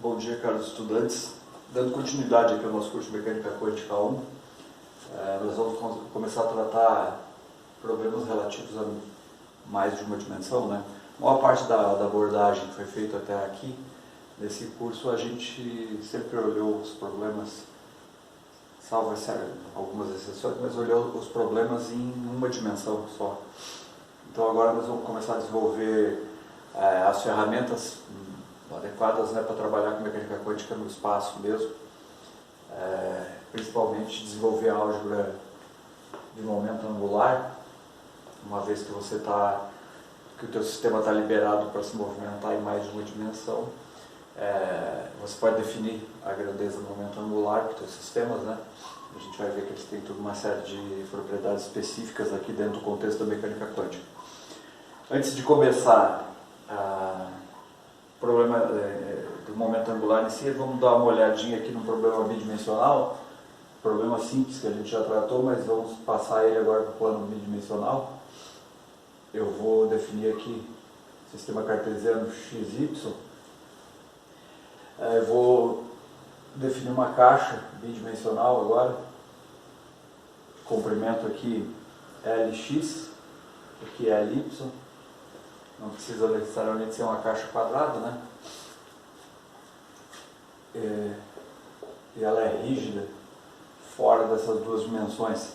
Bom dia, caros estudantes. Dando continuidade aqui ao nosso curso de Mecânica Quântica 1, nós vamos começar a tratar problemas relativos a mais de uma dimensão, né? A maior parte da abordagem que foi feita até aqui, nesse curso, a gente sempre olhou os problemas, salvo algumas exceções, mas olhou os problemas em uma dimensão só. Então agora nós vamos começar a desenvolver as ferramentas adequadas, né, para trabalhar com mecânica quântica no espaço mesmo, principalmente desenvolver a álgebra de momento angular, uma vez que que o teu sistema está liberado para se movimentar em mais de uma dimensão. Você pode definir a grandeza do momento angular para os teus sistemas, né? A gente vai ver que eles têm toda uma série de propriedades específicas aqui dentro do contexto da mecânica quântica. Antes de começar o problema do momento angular em si, vamos dar uma olhadinha aqui no problema bidimensional, problema simples que a gente já tratou, mas vamos passar ele agora para o plano bidimensional. Eu vou definir aqui sistema cartesiano XY. Eu vou definir uma caixa bidimensional agora, comprimento aqui LX, aqui é LY. Não precisa necessariamente ser uma caixa quadrada, né? E ela é rígida, fora dessas duas dimensões.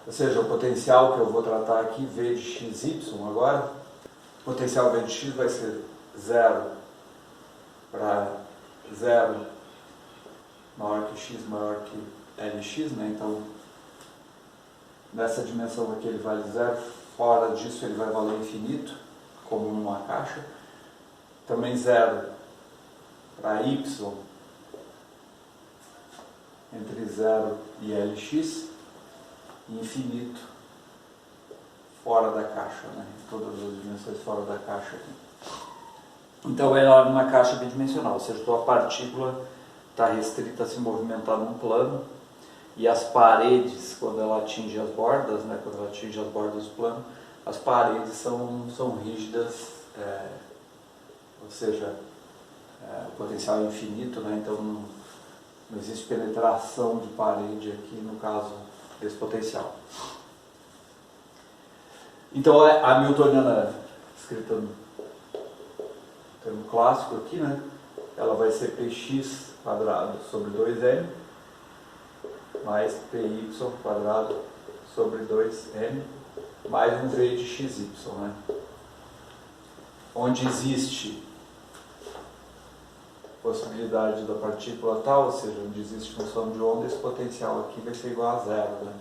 Ou seja, o potencial que eu vou tratar aqui, V de XY agora, o potencial V de X vai ser 0 para 0 maior que X maior que LX, né? Então, nessa dimensão aqui ele vale 0, fora disso ele vai valer infinito, como numa caixa. Também 0 para Y entre 0 e LX, e infinito fora da caixa, né? Todas as dimensões fora da caixa aqui. Então é uma caixa bidimensional, ou seja, a partícula está restrita a se movimentar num plano, e as paredes, quando ela atinge as bordas, né? Quando ela atinge as bordas do plano, as paredes são rígidas, ou seja, o potencial é infinito, né? Então não existe penetração de parede aqui no caso desse potencial. Então a hamiltoniana, escrita no termo clássico aqui, né? Ela vai ser px quadrado sobre 2m mais py quadrado sobre 2m mais um v de xy, né? Onde existe possibilidade da partícula tal, ou seja, onde existe função de onda, esse potencial aqui vai ser igual a zero, né?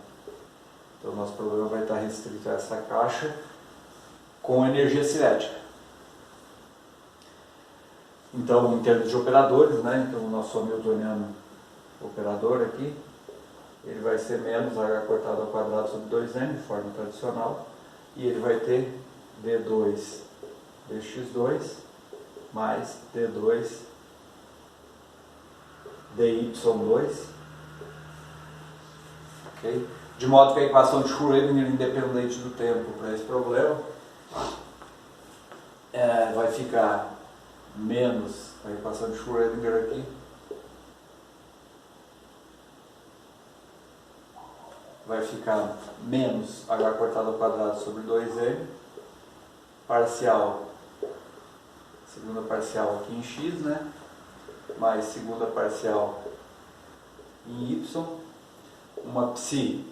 Então o nosso problema vai estar restrito a essa caixa com energia cinética. Então, em termos de operadores, né? Então o nosso hamiltoniano operador aqui, ele vai ser menos h cortado ao quadrado sobre 2m, de forma tradicional, e ele vai ter d2 dx2 mais d2 dy2, okay? De modo que a equação de Schrödinger, independente do tempo para esse problema, vai ficar menos a equação de Schrödinger aqui, vai ficar menos h cortado ao quadrado sobre 2m, parcial, segunda parcial aqui em x, né? Mais segunda parcial em y, uma psi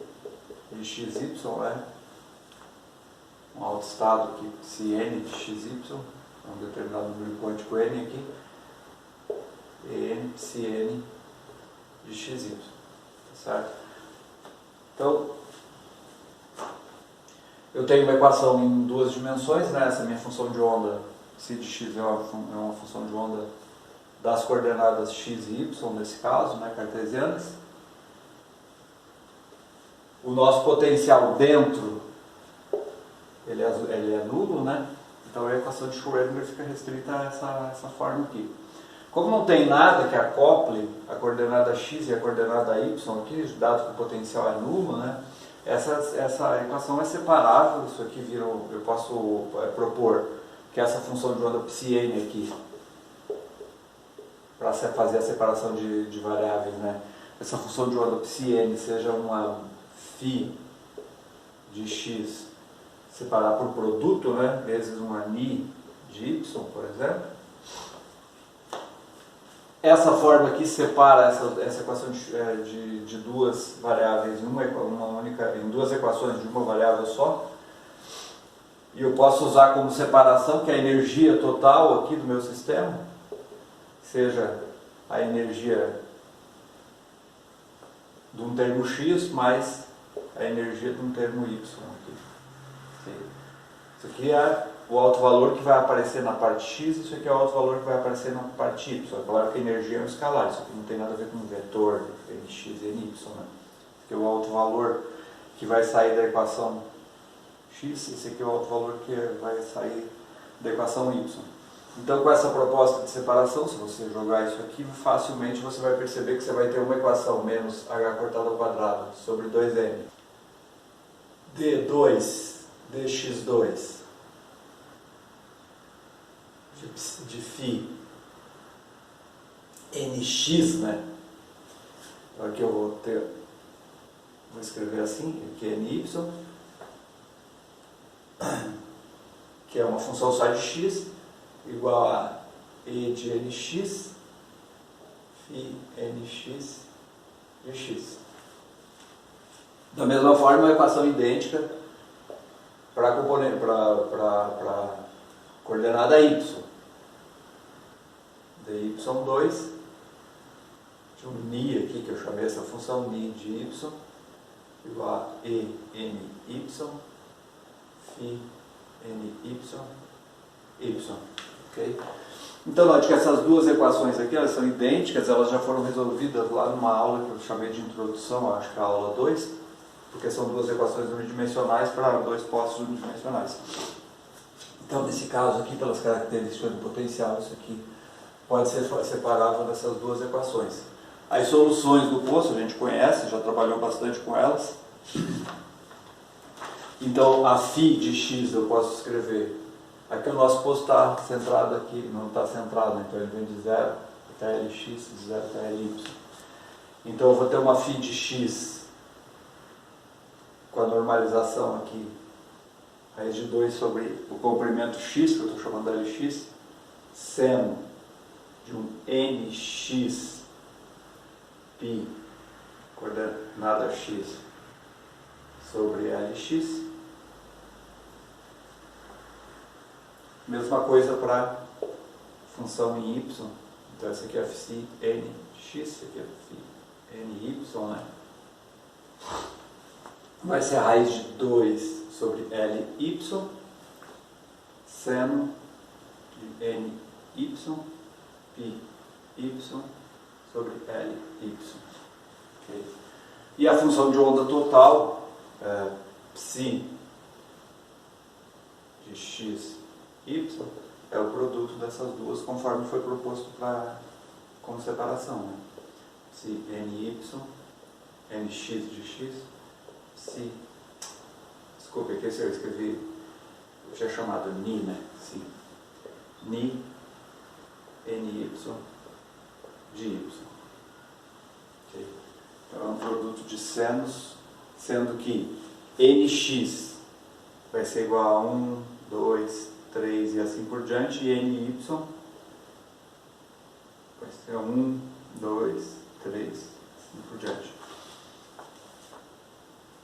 de xy, né? Um alto estado aqui, psi n de xy, um determinado número quântico n aqui, e n psi n de xy, tá certo? Então, eu tenho uma equação em duas dimensões, né? Essa minha função de onda, psi de x é uma função de onda das coordenadas x e y, nesse caso, né, cartesianas. O nosso potencial dentro, ele é nulo, né? Então a equação de Schrödinger fica restrita a essa forma aqui. Como não tem nada que acople a coordenada x e a coordenada y aqui, dado que o potencial é nulo, né? Essa equação é separável. Isso aqui eu posso propor que essa função de onda psi n aqui para fazer a separação de variáveis, né? Essa função de onda psi-n seja uma φ de x separar por produto, né? Vezes uma ni de y, por exemplo. Essa forma aqui separa essa equação de duas variáveis em duas equações de uma variável só. E eu posso usar como separação que a energia total aqui do meu sistema seja a energia de um termo x mais a energia de um termo y aqui. Isso aqui é o alto valor que vai aparecer na parte x, isso aqui é o alto valor que vai aparecer na parte y. É claro que a energia é um escalar, isso aqui não tem nada a ver com vetor, nx e ny. Né? Isso aqui é o alto valor que vai sair da equação x, esse aqui é o alto valor que vai sair da equação y. Então, com essa proposta de separação, se você jogar isso aqui, facilmente você vai perceber que você vai ter uma equação menos h cortado ao quadrado sobre 2n. d2 dx2 de φ nx, né? Então aqui eu vou escrever assim, aqui é ny, que é uma função só de x, igual a e de nx, φ nx de x. Da mesma forma, uma equação idêntica para a coordenada y. dy2 de um ni aqui, que eu chamei essa função ni de y, igual a e ny, φ ny, y. Okay? Então, note que essas duas equações aqui, elas são idênticas, elas já foram resolvidas lá numa aula que eu chamei de introdução, acho que é a aula 2, porque são duas equações unidimensionais para dois postos unidimensionais. Então, nesse caso aqui, pelas características do potencial, isso aqui pode ser separável dessas duas equações. As soluções do poço a gente conhece, já trabalhou bastante com elas. Então, a φ de x eu posso escrever. Aqui o nosso poço está centrado aqui, não está centrado, então ele vem de 0 até lx, de 0 até ly. Então eu vou ter uma φ de x com a normalização aqui, raiz de 2 sobre o comprimento x, que eu estou chamando de lx, seno de um nx π, coordenada x, sobre lx. Mesma coisa para função em y. Então essa aqui é φ n de x, essa aqui é φ n y, né? Vai ser a raiz de 2 sobre ly, seno de ny, π y sobre ly. Okay. E a função de onda total, psi de x, y, é o produto dessas duas, conforme foi proposto como separação. Né? Psi ny, nx de x, psi. Desculpa, aqui eu escrevi, eu tinha chamado ni, né? Psi. Ni, ny de y. Okay. Então é um produto de senos, sendo que nx vai ser igual a 1, 2, 3 e assim por diante, e ny vai ser 1, 2, 3, assim por diante.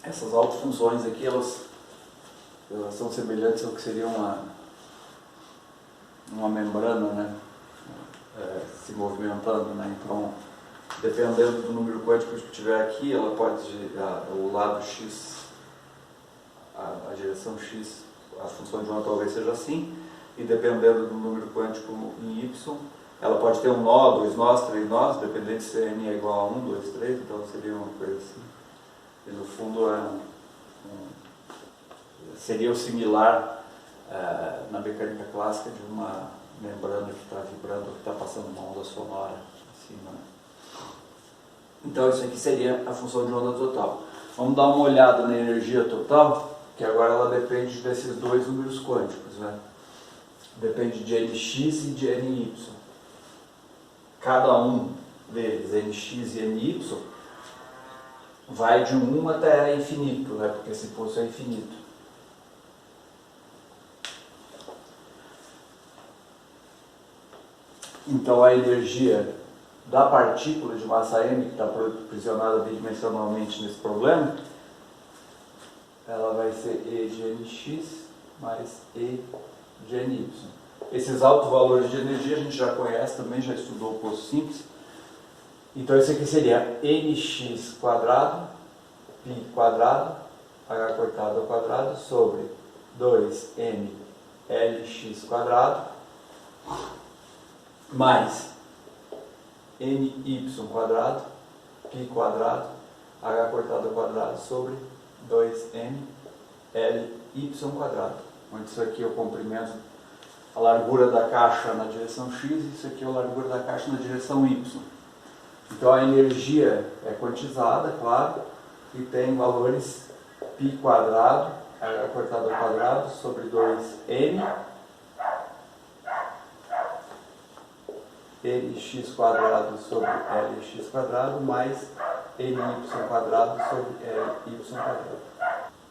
Essas autofunções aqui, elas são semelhantes ao que seria uma membrana, né? Se movimentando, né? Então, dependendo do número quântico que tiver aqui, ela pode, o lado x, a direção x, a função de onda talvez seja assim, e dependendo do número quântico em y, ela pode ter um nó, 2 nós, 3 nós, dependendo se n é igual a 1, 2, 3, então seria uma coisa assim. E no fundo seria o similar na mecânica clássica de uma membrana que está vibrando, que está passando uma onda sonora acima. Então isso aqui seria a função de onda total. Vamos dar uma olhada na energia total, que agora ela depende desses dois números quânticos, né? Depende de nx e de ny. cada um deles, nx e ny, vai de 1 até infinito, né? Porque esse pulso é infinito. Então a energia da partícula de massa m, que está aprisionada bidimensionalmente nesse problema, ela vai ser E de nx mais E de ny. Esses altos valores de energia a gente já conhece também, já estudou o poço simples. Então isso aqui seria nx quadrado, π quadrado, h cortado ao quadrado, sobre 2m lx quadrado, mais ny quadrado, π quadrado, h cortado ao quadrado, sobre 2m ly quadrado. Onde isso aqui é o comprimento, a largura da caixa na direção x, e isso aqui é a largura da caixa na direção y. Então a energia é quantizada, claro, e tem valores π quadrado, h cortado ao quadrado, sobre 2m lx quadrado sobre lx quadrado, mais ny quadrado sobre ly quadrado.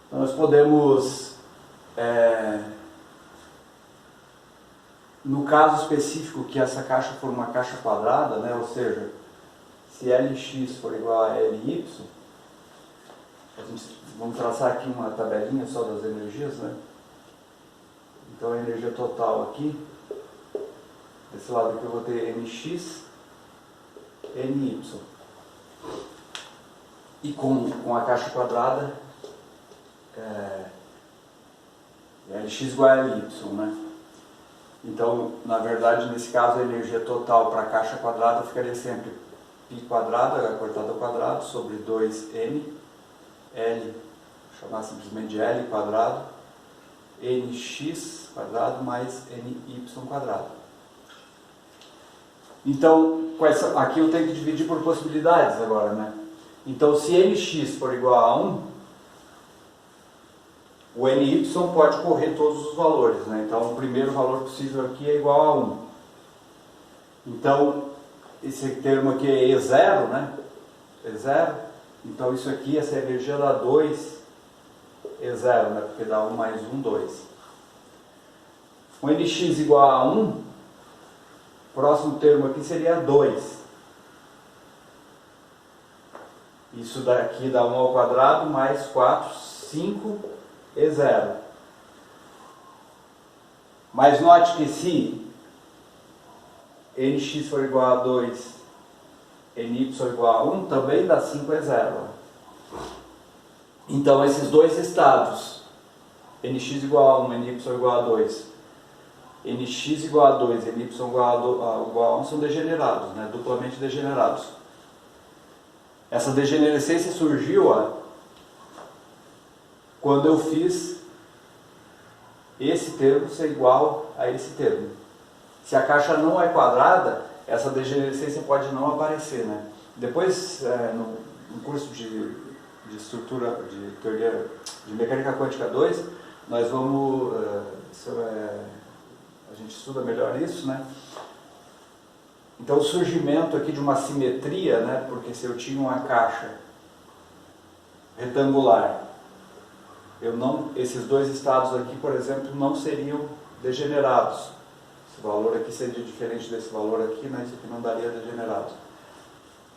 Então nós podemos, no caso específico que essa caixa for uma caixa quadrada, né, ou seja, se lx for igual a ly, vamos traçar aqui uma tabelinha só das energias, né? Então a energia total aqui, desse lado aqui eu vou ter nx, ny. E com a caixa quadrada, lx igual a ly, né? Então, na verdade, nesse caso, a energia total para a caixa quadrada ficaria sempre π quadrado, h cortado ao quadrado, sobre 2m, l, vou chamar simplesmente de l quadrado, nx quadrado mais ny quadrado. Então, aqui eu tenho que dividir por possibilidades agora, né? Então, se nx for igual a 1, o ny pode correr todos os valores, né? Então, o primeiro valor possível aqui é igual a 1. Então, esse termo aqui é E0, né? E0. Então, isso aqui, essa energia dá 2 E0, né? Porque dá 1 mais 1, 2. O nx igual a 1, o próximo termo aqui seria 2. Isso daqui dá 1 ao quadrado, mais 4, 5 E0. Mas note que se nx for igual a 2, ny igual a 1, também dá 5 E0. Então esses dois estados, nx igual a 1, ny igual a 2, nx igual a 2, ny igual a 1 são degenerados, né? Duplamente degenerados. Essa degenerescência surgiu quando eu fiz esse termo ser igual a esse termo. Se a caixa não é quadrada, essa degenerescência pode não aparecer, né? Depois, no curso de estrutura, de teoria de mecânica quântica 2, nós vamos, a gente estuda melhor isso, né? Então o surgimento aqui de uma simetria, né? Porque se eu tinha uma caixa retangular, esses dois estados aqui, por exemplo, não seriam degenerados. Esse valor aqui seria diferente desse valor aqui, né? Isso aqui não daria degenerado.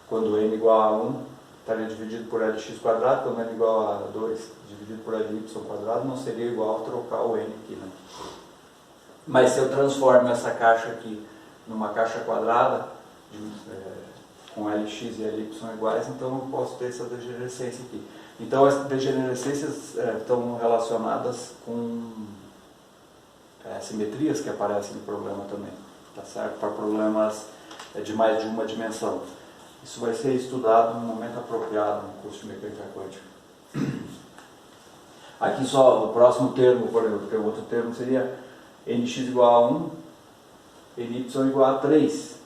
Quando n igual a 1, estaria dividido por lx quadrado, quando n igual a 2, dividido por ly quadrado, não seria igual a trocar o n aqui, né? Mas se eu transformo essa caixa aqui numa caixa quadrada, com lx e ly iguais, então eu posso ter essa degenerescência aqui. Então as degenerescências estão relacionadas com simetrias que aparecem no problema também, tá certo? Para problemas de mais de uma dimensão. Isso vai ser estudado no momento apropriado no curso de mecânica quântica. Aqui só o próximo termo, por exemplo, porque o outro termo seria nx igual a 1, ny igual a 3.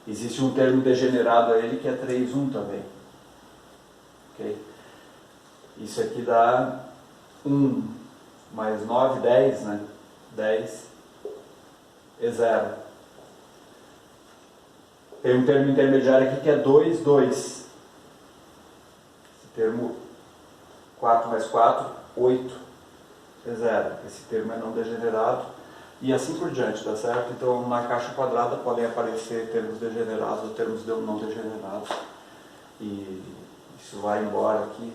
Existe um termo degenerado a ele que é 3, 1 também. Okay? Isso aqui dá 1 mais 9, 10, né? 10 E0. Tem um termo intermediário aqui que é 2, 2. Esse termo 4 mais 4, 8, é 0. Esse termo é não degenerado. E assim por diante, tá certo? Então, na caixa quadrada podem aparecer termos degenerados ou termos não degenerados. E isso vai embora aqui.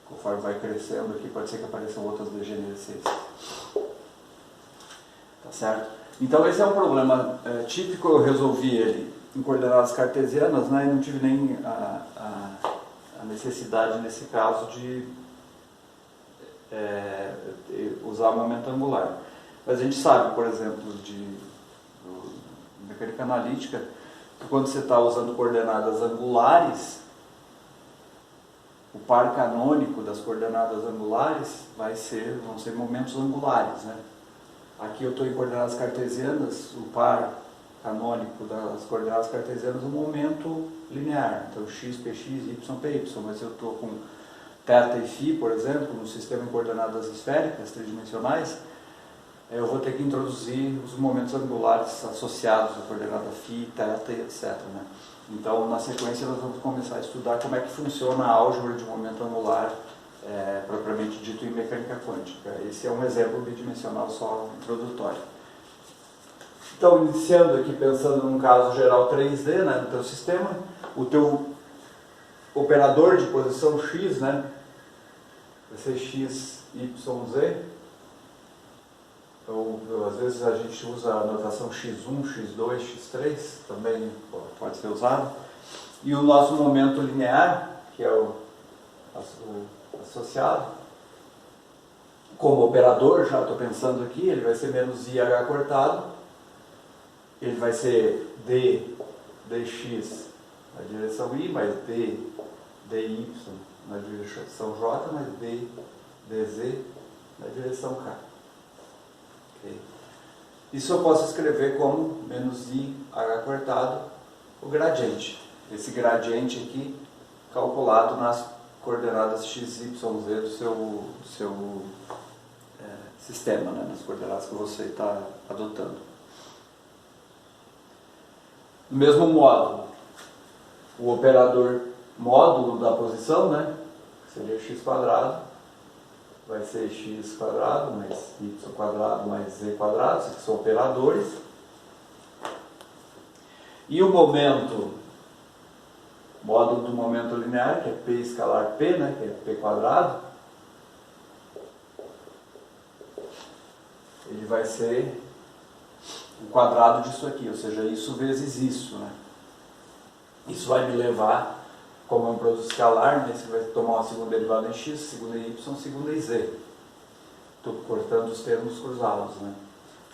Conforme vai crescendo aqui, pode ser que apareçam outras degenerescências. Tá certo? Então, esse é um problema típico. Eu resolvi ele em coordenadas cartesianas, né? E não tive nem a necessidade, nesse caso, de usar momento angular. Mas a gente sabe, por exemplo, de mecânica analítica, que quando você está usando coordenadas angulares, o par canônico das coordenadas angulares vão ser momentos angulares, né? Aqui eu estou em coordenadas cartesianas, o par canônico das coordenadas cartesianas é um momento linear. Então, x, px, y, py. Mas eu estou com θ e φ, por exemplo, no sistema em coordenadas esféricas, tridimensionais, eu vou ter que introduzir os momentos angulares associados à coordenada φ, θ e etc. Né? Então, na sequência, nós vamos começar a estudar como é que funciona a álgebra de momento angular, propriamente dito em mecânica quântica. Esse é um exemplo bidimensional só introdutório. Então, iniciando aqui, pensando num caso geral 3D, né, no teu sistema, o teu operador de posição x, né, vai ser x, y, z. Ou, às vezes a gente usa a notação x1, x2, x3, também pode ser usado. E o nosso momento linear, que é o associado, como operador, já estou pensando aqui, ele vai ser menos IH cortado, ele vai ser dx na direção I, mais dy na direção J, mais dz na direção K. Okay. Isso eu posso escrever como menos IH cortado, o gradiente. Esse gradiente aqui calculado nas coordenadas x, y, z do seu sistema, né, nas coordenadas que você está adotando. Do mesmo modo, o operador módulo da posição, né, que seria x quadrado, vai ser x quadrado mais y quadrado mais z quadrado, esses são operadores. E o momento, módulo do momento linear, que é p escalar p, né, que é p quadrado, ele vai ser o quadrado disso aqui, ou seja, isso vezes isso, né? Isso vai me levar, como é um produto escalar, né, você vai tomar uma segunda derivada em x, segunda em y, segunda em z. Estou cortando os termos cruzados, né?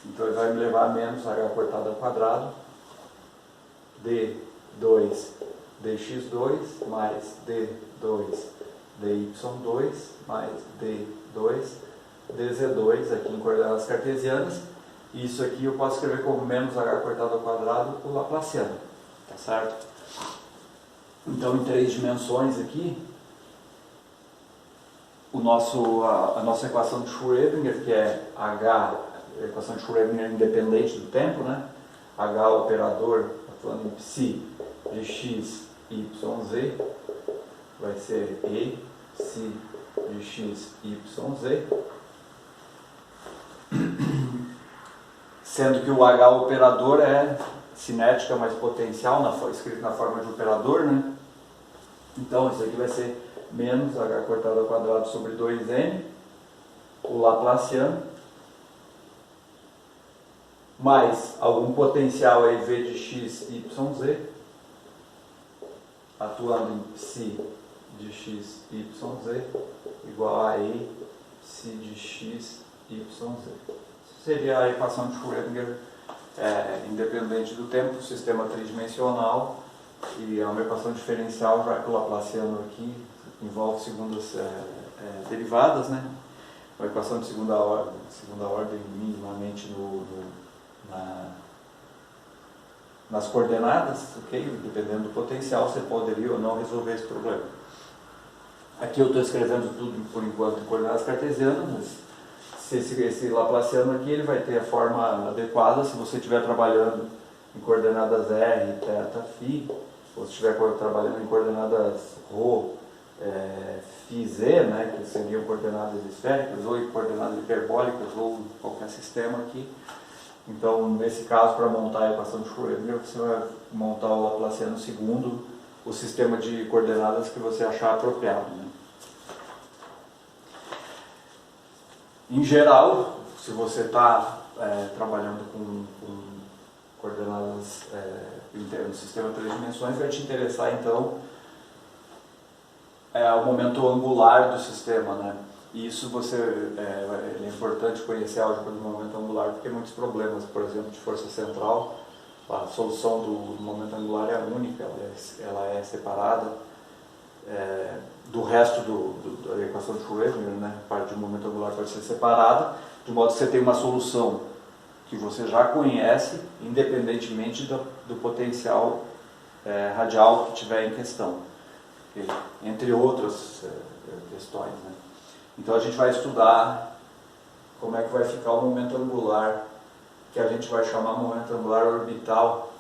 Então ele vai me levar a menos h cortado ao quadrado, d2 dx2 mais d2 dy2 mais d2 dz2, aqui em coordenadas cartesianas. E isso aqui eu posso escrever como menos h cortado ao quadrado o laplaciano, tá certo? Então, em 3 dimensões aqui, a nossa equação de Schrödinger, que é H, a equação de Schrödinger independente do tempo, né? H operador, atuando em psi de x, y, z, vai ser E, psi de x, y, z. Sendo que o H operador é cinética mais potencial, escrito na forma de operador, né? Então, isso aqui vai ser menos h cortado ao quadrado sobre 2n, o laplaciano, mais algum potencial aí v de x, y, z, atuando em psi de x, y, z, igual a E, psi de x, y, z. Seria a equação de Schrödinger independente do tempo, sistema tridimensional, e é uma equação diferencial, já que o laplaciano aqui envolve segundas derivadas, né? Uma equação de segunda ordem minimamente nas coordenadas, ok? Dependendo do potencial, você poderia ou não resolver esse problema. Aqui eu estou escrevendo tudo por enquanto em coordenadas cartesianas, mas esse laplaciano aqui ele vai ter a forma adequada se você estiver trabalhando em coordenadas R, θ, φ, ou se estiver trabalhando em coordenadas ρ, φ, z, né, que seriam coordenadas esféricas, ou em coordenadas hiperbólicas, ou qualquer sistema aqui. Então, nesse caso, para montar a equação de Schrödinger, você vai montar o Laplaciano segundo o sistema de coordenadas que você achar apropriado, né? Em geral, se você está trabalhando com coordenadas no sistema de 3 dimensões, vai te interessar então o momento angular do sistema, né? E isso é importante conhecer a álgebra do momento angular, porque tem muitos problemas, por exemplo, de força central. A solução do momento angular é única, ela é separada do resto da equação de Schrödinger, né? A parte do momento angular pode ser separada, de modo que você tem uma solução que você já conhece, independentemente do potencial radial que tiver em questão, entre outras questões, né? Então a gente vai estudar como é que vai ficar o momento angular, que a gente vai chamar momento angular orbital.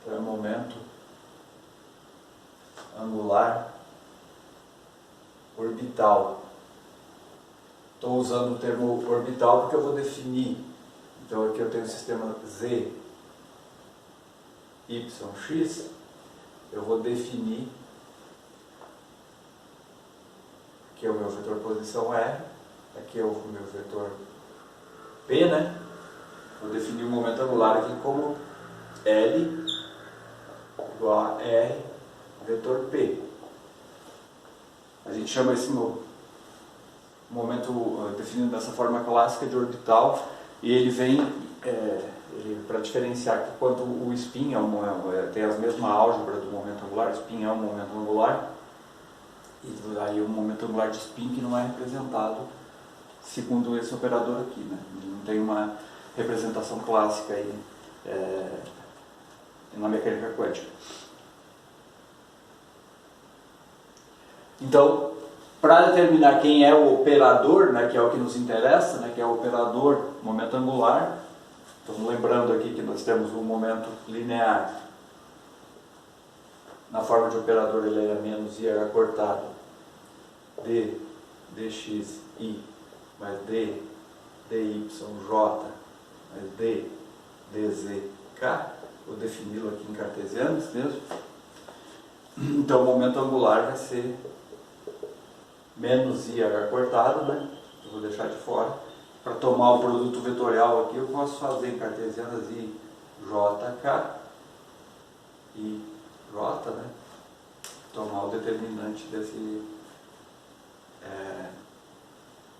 Então é momento angular orbital. Estou usando o termo orbital porque eu vou definir. Então aqui eu tenho o sistema Z, Y, X. Eu vou definir aqui é o meu vetor posição R, aqui é o meu vetor P, né? Vou definir o momento angular aqui como L igual a R vetor P. A gente chama esse momento definido dessa forma clássica de orbital, e ele vem para diferenciar que quando o spin tem a mesma álgebra do momento angular, spin é um momento angular, e aí o momento angular de spin que não é representado segundo esse operador aqui, né? Não tem uma representação clássica aí na mecânica quântica. Então, para determinar quem é o operador, né, que é o que nos interessa, né, que é o operador momento angular, estamos lembrando aqui que nós temos um momento linear. Na forma de operador ele é menos IH cortado d, dx, i, mais d, dy, j, mais d, dz, k. Vou defini-lo aqui em cartesianos mesmo. Então o momento angular vai ser menos IH cortado, né? Eu vou deixar de fora. Para tomar o produto vetorial aqui, eu posso fazer em cartesianas i, j, k, i, j, né? Tomar o determinante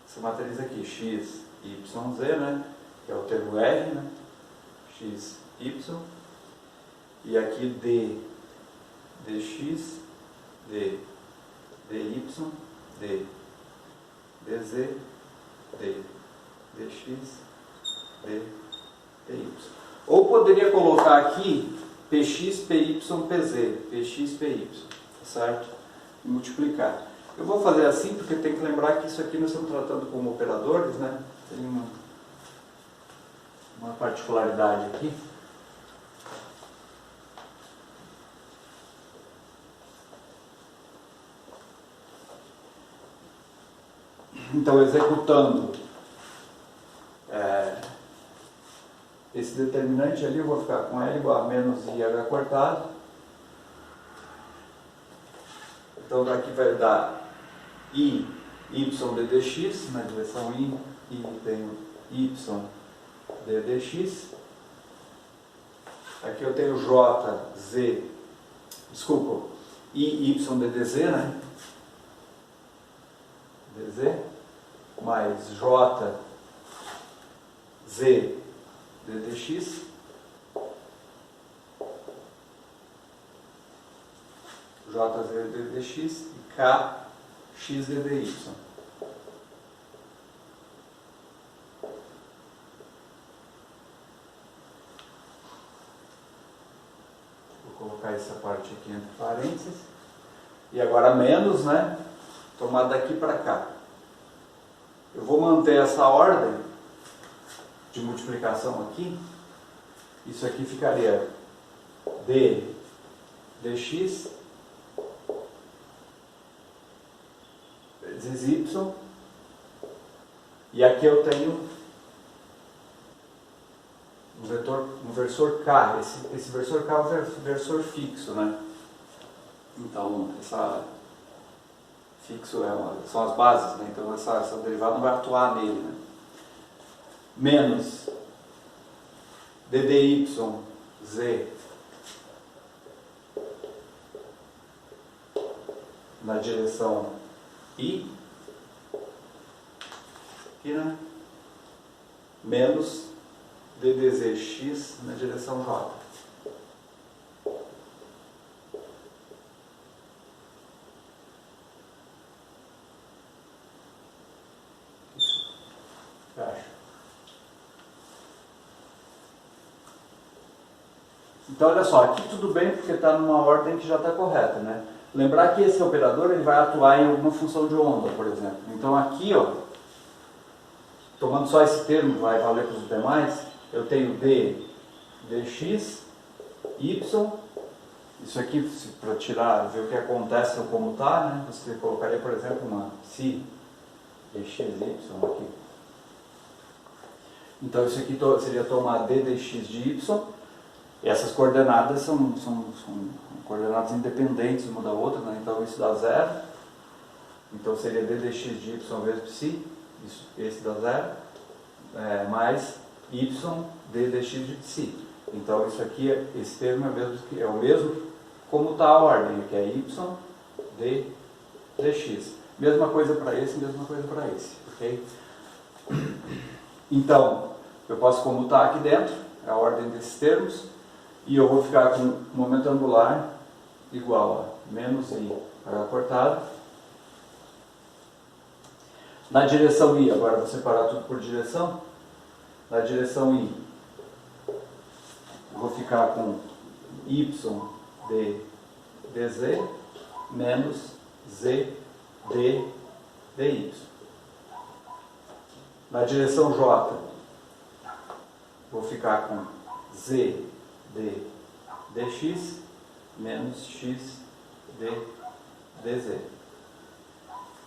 essa matriz aqui, x, y, z, né? Que é o termo R, né? X, y. E aqui d, dx, d, dy, d, dz, d, dx, d, dy. Ou poderia colocar aqui px, py, pz, px, py, certo? E multiplicar. Eu vou fazer assim porque tem que lembrar que isso aqui nós estamos tratando como operadores, né? Tem uma particularidade aqui. Então, executando esse determinante ali, eu vou ficar com L igual a menos IH cortado. Então, daqui vai dar I, Y, ddx, na direção I tenho Y, ddx. Aqui eu tenho J, Z, desculpa, I, Y, ddz, né? dz, mais J, Z, ddx, J, Z, ddx e K, X, ddy. Vou colocar essa parte aqui entre parênteses. E agora menos, né? Tomar daqui para cá. Eu vou manter essa ordem de multiplicação aqui, Isso aqui ficaria d dx vezes y, e aqui eu tenho um versor k. Esse versor k é um versor fixo, né? Então, fixo são as bases, né? Então essa derivada não vai atuar nele, né? Menos ddy z na direção i, aqui, né? Menos ddz na direção j. Então, olha só, aqui tudo bem porque está numa ordem que já está correta, né? Lembrar que esse operador ele vai atuar em alguma função de onda, por exemplo. Então, aqui, ó, tomando só esse termo, vai valer para os demais, eu tenho d dx, y, isso aqui, para tirar, ver o que acontece ou como está, né? Você colocaria, por exemplo, uma psi dx, y aqui. Então, isso aqui seria tomar d dx de y. E essas coordenadas são coordenadas independentes uma da outra, né? Então isso dá 0. Então seria d dx de y vezes psi, esse dá 0, mais y d dx de psi. Então isso aqui, esse termo é o mesmo como está a ordem, que é y d dx. Mesma coisa para esse, mesma coisa para esse, ok? Então, eu posso comutar aqui dentro, a ordem desses termos, e eu vou ficar com momento angular igual a menos i h cortado. Na direção i, agora vou separar tudo por direção. Na direção i, eu vou ficar com y d dz menos z d dy. Na direção j, vou ficar com z d dx menos x d dz.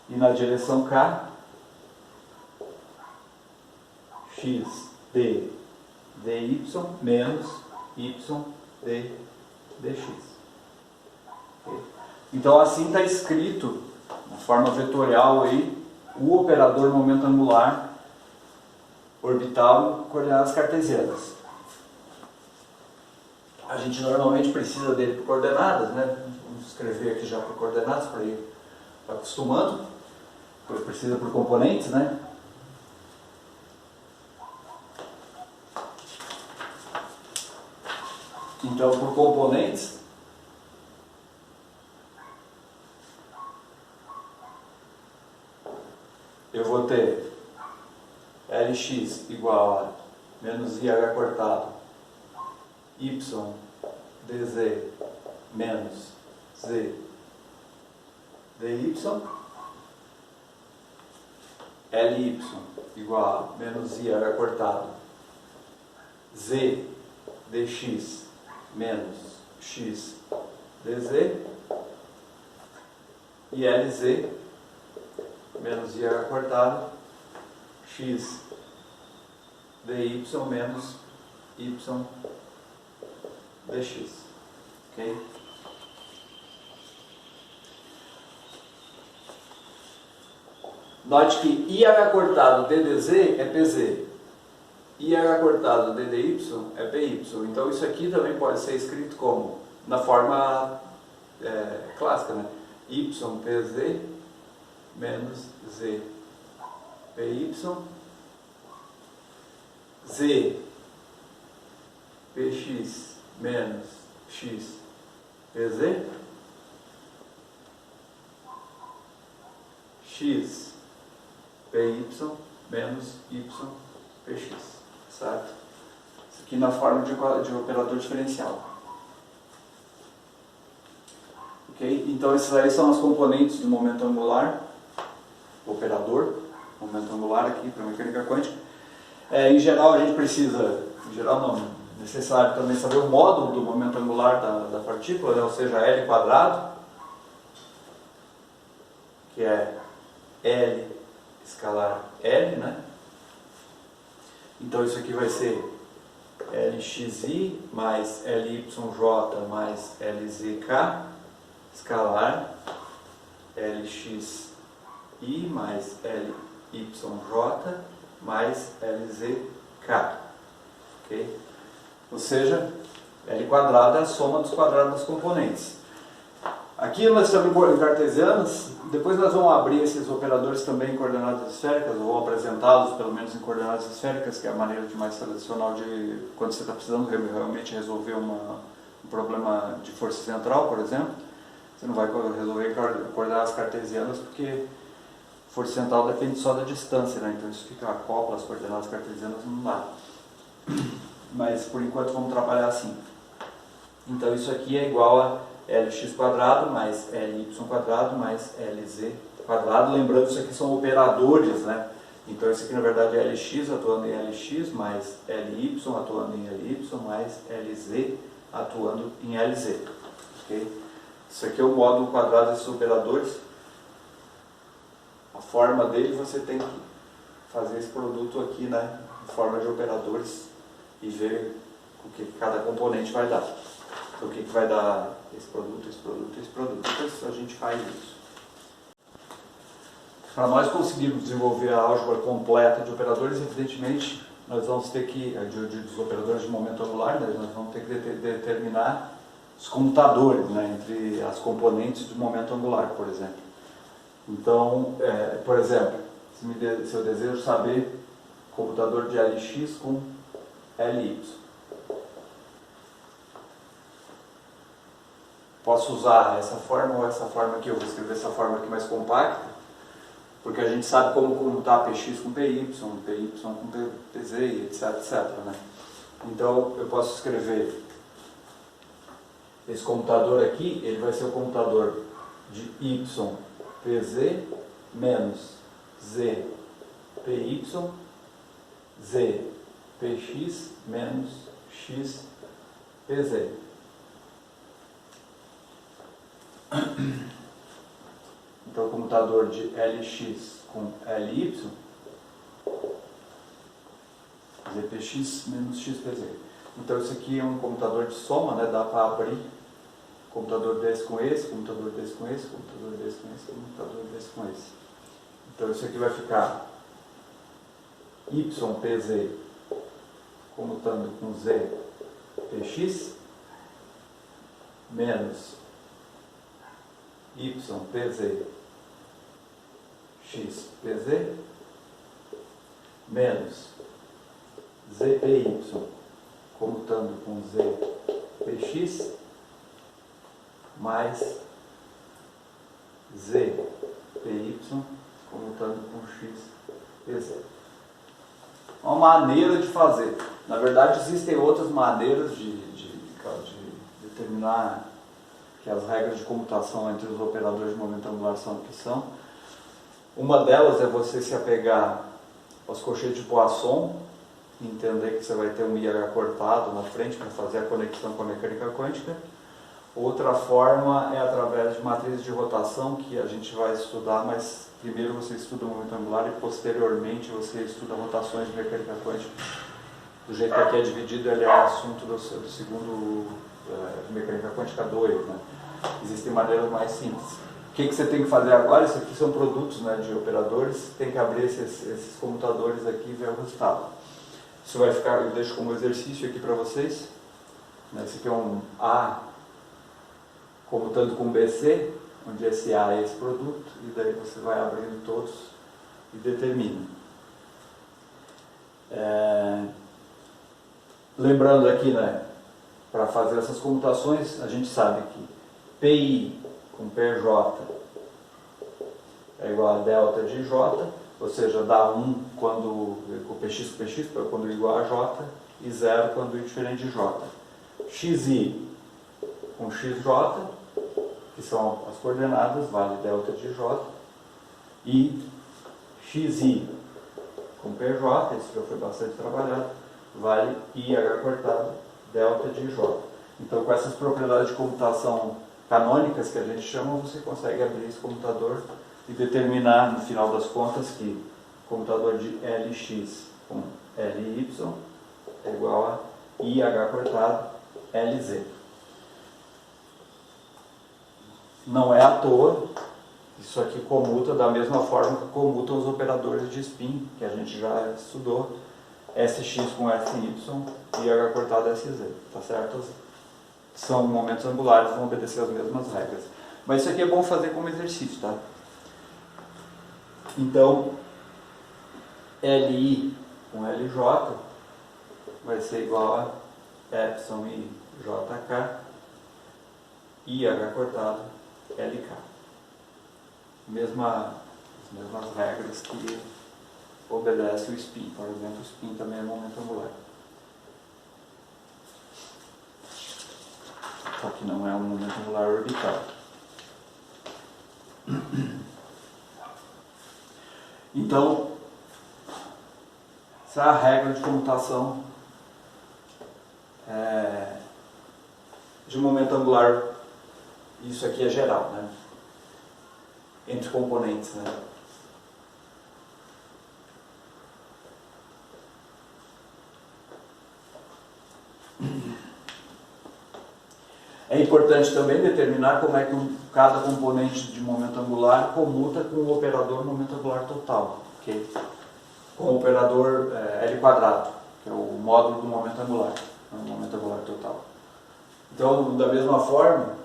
E na direção k, x d dy menos y d dx. Okay. Então assim está escrito, na forma vetorial aí, o operador momento angular orbital coordenadas cartesianas. A gente normalmente precisa dele por coordenadas, né? Vamos escrever aqui já por coordenadas para ir acostumando. Depois precisa por componentes, né? Então, por componentes, eu vou ter Lx igual a menos IH cortado y dz menos z dy, Ly igual a menos IH cortado z dx menos x dz, e Lz menos IH cortado x dy menos y dx. Ok? Note que IH cortado ddz é pz, IH cortado ddy é py. Então isso aqui também pode ser escrito como, na forma clássica, né? Y pz menos z py, z px menos x pz, x py menos y px, certo? Isso aqui na forma de operador diferencial. Ok? Então esses aí são as componentes do momento angular, operador, momento angular aqui para mecânica quântica. Em geral a gente precisa, em geral não, necessário também saber o módulo do momento angular da partícula, né? Ou seja, L quadrado, que é L escalar L, né? Então isso aqui vai ser Lxi mais Lyj mais Lzk escalar Lxi mais Lyj mais Lzk, ok? Ou seja, L quadrado é a soma dos quadrados das componentes. Aqui nós estamos em cartesianas, depois nós vamos abrir esses operadores também em coordenadas esféricas, ou vamos apresentá-los pelo menos em coordenadas esféricas, que é a maneira mais tradicional de, quando você está precisando realmente resolver um problema de força central, por exemplo, você não vai resolver coordenadas cartesianas, porque força central depende só da distância, né? Então isso fica acopla as coordenadas cartesianas não dá. Mas por enquanto vamos trabalhar assim. Então isso aqui é igual a Lx quadrado mais Ly quadrado mais Lz quadrado. Lembrando que isso aqui são operadores, né? Então isso aqui na verdade é Lx atuando em Lx mais Ly atuando em Ly mais Lz atuando em Lz. Okay? Isso aqui é o módulo quadrado desses operadores. A forma dele você tem que fazer esse produto aqui, né? Em forma de operadores e ver o que cada componente vai dar. Então, o que vai dar esse produto, esse produto, esse produto. Depois a gente faz isso. Para nós conseguirmos desenvolver a álgebra completa de operadores, evidentemente, nós vamos ter que, dos operadores de momento angular, né, nós vamos ter que determinar os comutadores, né, entre as componentes do momento angular, por exemplo. Então, por exemplo, se eu desejo saber o computador de Lx com Ly, posso usar essa forma ou essa forma aqui. Eu vou escrever essa forma aqui mais compacta, porque a gente sabe como comutar Px com Py, Py com Pz, etc, etc, né? Então eu posso escrever esse computador aqui, ele vai ser o computador de y Pz menos z Py, z Px menos x Pz. Então o computador de Lx com Ly, Zpx menos xpz. Então isso aqui é um computador de soma, né? Dá para abrir computador desse com esse, computador desse com esse, computador desse com esse, computador desse com esse. Então isso aqui vai ficar ypz comutando com zpx menos ypz xpz menos zpy comutando com zpx mais zpy comutando com xpz. Uma maneira de fazer. Na verdade existem outras maneiras de determinar que as regras de comutação entre os operadores de momento angular são o que são. Uma delas é você se apegar aos colchetes de Poisson, entender que você vai ter um IH cortado na frente para fazer a conexão com a mecânica quântica. Outra forma é através de matrizes de rotação, que a gente vai estudar, mas primeiro você estuda o momento angular e posteriormente você estuda rotações de mecânica quântica. Do jeito que aqui é dividido, ele é o assunto do segundo de mecânica quântica 2, né? Existem maneiras mais simples. O que você tem que fazer agora? Isso aqui são produtos, né, de operadores. Tem que abrir esses comutadores aqui e ver o resultado. Isso vai ficar, eu deixo como exercício aqui para vocês. Esse aqui é um A comutando com BC, onde esse A é esse produto, e daí você vai abrindo todos e determina. Lembrando aqui, né, para fazer essas comutações, a gente sabe que PI com PJ é igual a delta de J, ou seja, dá 1 quando com PX com PX, quando igual a J, e 0 quando é diferente de J. XI com XJ, que são as coordenadas, vale delta de J, e XI com PJ, esse já foi bastante trabalhado, vale IH cortado delta de J. Então, com essas propriedades de comutação canônicas que a gente chama, você consegue abrir esse computador e determinar, no final das contas, que o computador de Lx com Ly é igual a IH cortado Lz. Não é à toa, isso aqui comuta da mesma forma que comutam os operadores de spin, que a gente já estudou, Sx com Sy e H cortado Sz, tá certo? São momentos angulares, vão obedecer as mesmas regras. Mas isso aqui é bom fazer como exercício, tá? Então, Li com Lj vai ser igual a Epsilon e Jk e H cortado Lk. As mesmas regras que obedece o spin. Por exemplo, o spin também é momento angular. Só que não é um momento angular orbital. Então, essa é a regra de comutação de momento angular. Isso aqui é geral, né? Entre componentes, né? É importante também determinar como é que cada componente de momento angular comuta com o operador momento angular total, okay? Com o operador L quadrado, que é o módulo do momento angular total. Então, da mesma forma,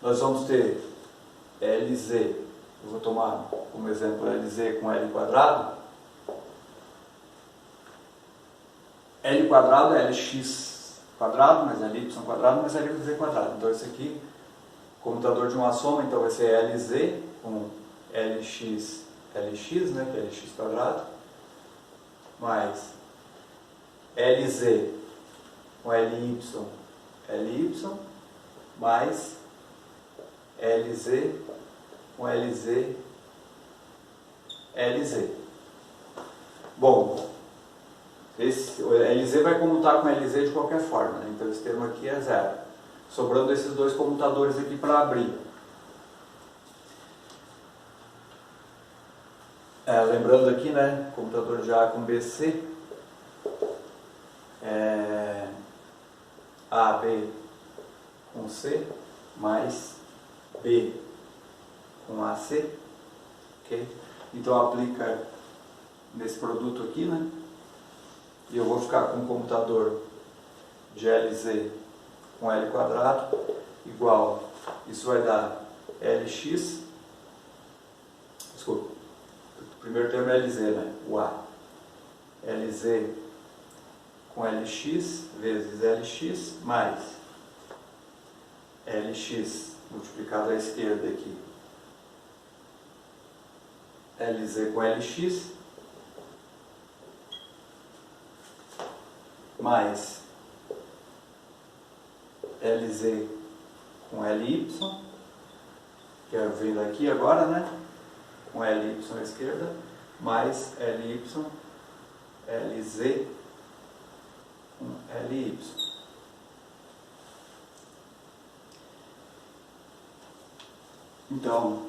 nós vamos ter Lz, eu vou tomar como exemplo Lz com L quadrado. L quadrado é Lx quadrado, mais Ly quadrado, mais Lz quadrado. Então esse aqui, comutador de uma soma, então vai ser Lz com Lx, né, que é Lx quadrado, mais Lz com Ly, mais Lz com Lz. Bom, o Lz vai comutar com Lz de qualquer forma, né? Então esse termo aqui é zero. Sobrando esses dois comutadores aqui para abrir. Lembrando aqui, né? Comutador de A com BC. AB com C, mais B com AC. Okay? Então aplica nesse produto aqui, né? E eu vou ficar com um computador de Lz com L quadrado igual, isso vai dar Lx, desculpa, o primeiro termo é Lz, né? O A. Lz com Lx vezes Lx mais Lx multiplicado à esquerda aqui. Lz com Lx mais Lz com Ly, que é vindo aqui agora, né? Com Ly à esquerda, mais Ly, Lz com Ly. Então,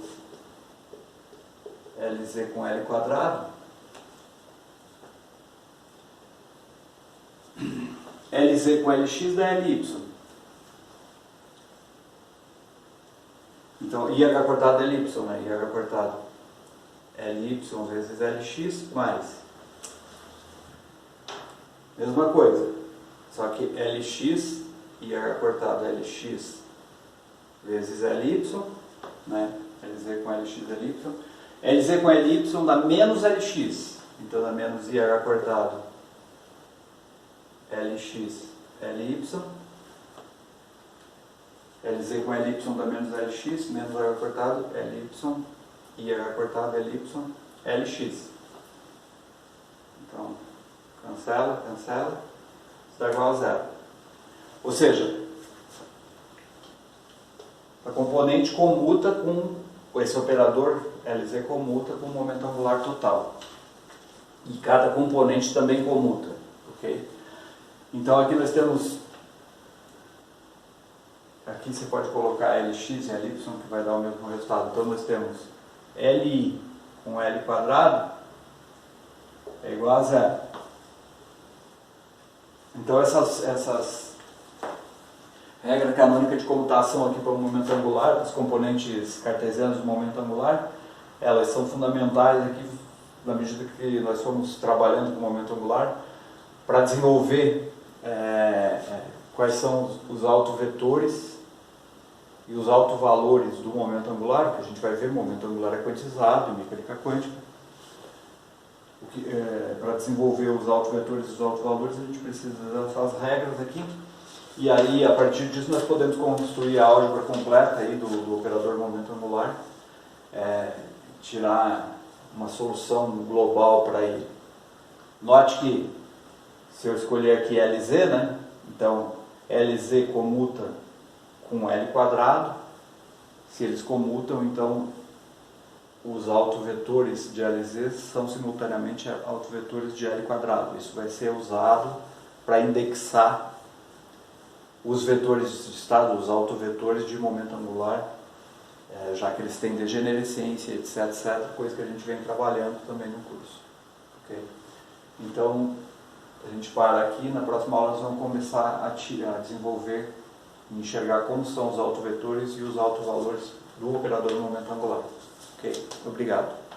Lz com L quadrado, Lz com Lx dá Ly. Então, IH cortado é Ly, né? IH cortado Ly vezes Lx mais. Mesma coisa, só que Lx, IH cortado Lx vezes Ly, né? Lz com Lx é Ly. Lz com Ly dá menos Lx, então dá menos IH cortado Lx Ly. Lz com Ly dá menos Lx, menos IH cortado Ly, IH cortado Ly, Lx. Então, cancela, isso dá igual a zero. Ou seja, a componente comuta com esse operador LZ comuta com o momento angular total. E cada componente também comuta, ok? Então aqui nós temos, aqui você pode colocar Lx e Ly, que vai dar o mesmo resultado. Então nós temos Li com L quadrado é igual a zero. Então essas regras canônicas de comutação aqui para o momento angular, os componentes cartesianos do momento angular, elas são fundamentais aqui na medida que nós fomos trabalhando com o momento angular para desenvolver quais são os autovetores e os autovalores do momento angular, que a gente vai ver, o momento angular é quantizado, mecânica quântica. Para desenvolver os autovetores e os autovalores, a gente precisa dessas regras aqui. E aí, a partir disso, nós podemos construir a álgebra completa aí do operador momento angular, tirar uma solução global para ele. Note que, se eu escolher aqui LZ, né? Então, LZ comuta com L quadrado. Se eles comutam, então os autovetores de LZ são simultaneamente autovetores de L quadrado. Isso vai ser usado para indexar os vetores de estado, os autovetores de momento angular, já que eles têm degenerescência, etc, coisa que a gente vem trabalhando também no curso. Okay? Então, a gente para aqui, na próxima aula nós vamos começar a desenvolver e enxergar como são os autovetores e os autovalores do operador no momento angular. Ok? Obrigado.